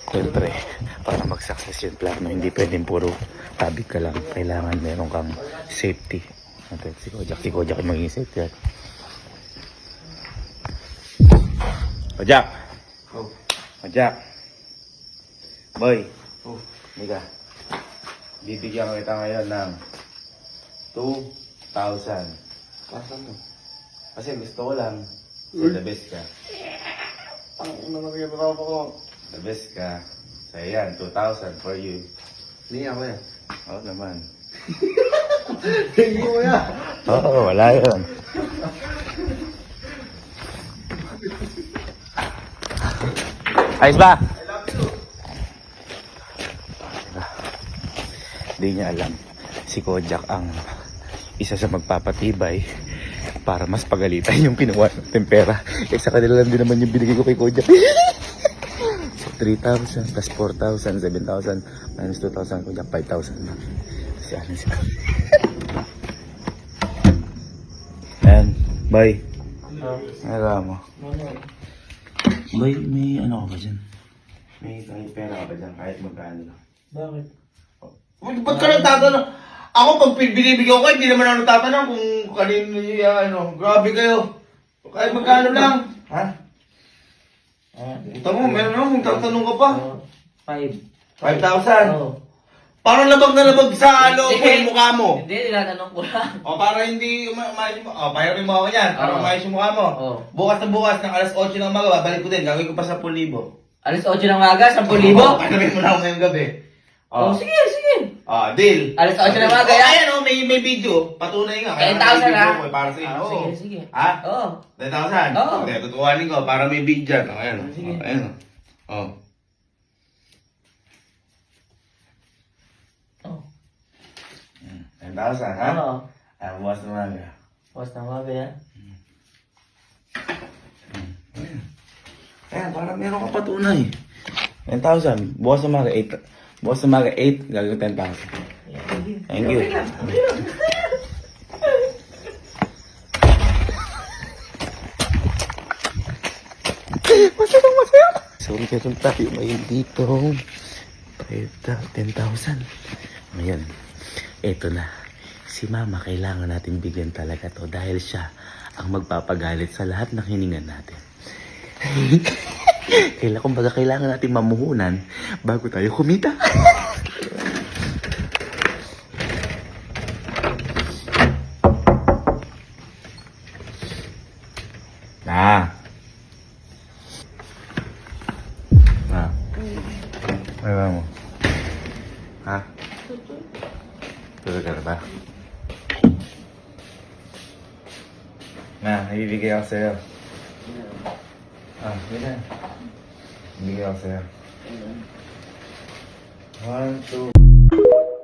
Siyempre, para mag-success yung plano, hindi pwedeng puro tabig ka lang. Kailangan meron kang safety. Natin, si Kojak yung maging safety. Kojak! Oh. Kojak! Boy! Oh. Mika, bibigyan kita ngayon ng 2,000. Pasan mo. Kasi gusto ko lang, so the best ka. Ang nangyayari ko. The best ka. So yan, 2,000 for you. Hindi ako yan. Oo naman. Hindi ko yan. Oo, wala yun. Ayos ba? Hindi niya alam. Si Kojak ang isa sa magpapatibay para mas pagalitan yung kinuha natin pera. Eh sa kanila lang din naman yung binigay ko kay Kojak. So 3,000 plus 4,000, 7,000 minus 2,000, Kojak 5,000 na. Si ano siya. Ayan, bye. Nagawa mo. Bye, may ano ka ba dyan? May pera ka ba dyan kahit magkano lang? Bakit? Ba't ka nagtatanong? Ako pag binibigyan ko, hindi naman ako nagtatanong kung kanino yung ano. Grabe kayo. Kahit magkano lang. Ha? Ito mo, meron naman, tatanong ka pa. 5,000? Oo. Parang labag na labag sa loob mo yung mukha mo. Hindi, tinatanong ko lang. O para hindi maayos mo. O, bayarin mo ako yan. Para Oo. maayos yung mukha mo. Oo. Bukas na bukas, ng alas 8 ng umaga, babalik ko din. Gagawin ko pa 10,000. Alas 8 ng umaga, 10,000? Panamin mo na ako ngayong gabi. Oh, sige, sige. Deal. Alas 8 ng umaga, yan. Ayan o, may video. Patunay nga. 10,000 may video ha? ko, para sa inyo. Sige, sige. Ha? Oo. 10,000? Oo. Okay, tutuwanin ko para may video dyan. Ayan o. Sige. Ayan o. Oh. Oh. 10,000 ha? Oo. Ayan, bukas na umaga. Bukas ng umaga yan. Ayan, parang meron ka patunay. 10,000. Bukas na umaga 8. Bukas na umaga 8, gagawin 10,000. Thank you. Masaya. So, meron tayo ngayon dito. 10,000. Ngayon, eto na. Si Mama, kailangan natin bigyan talaga to dahil siya ang magpapagalit sa lahat ng hiningan natin. Kailangan natin mamuhunan bago tayo kumita. Ano mo? Ha? Tulog ka na ba? Ibibigay ako sa'yo. Yun na. Ibibigay ako sa'yo. 1, 2...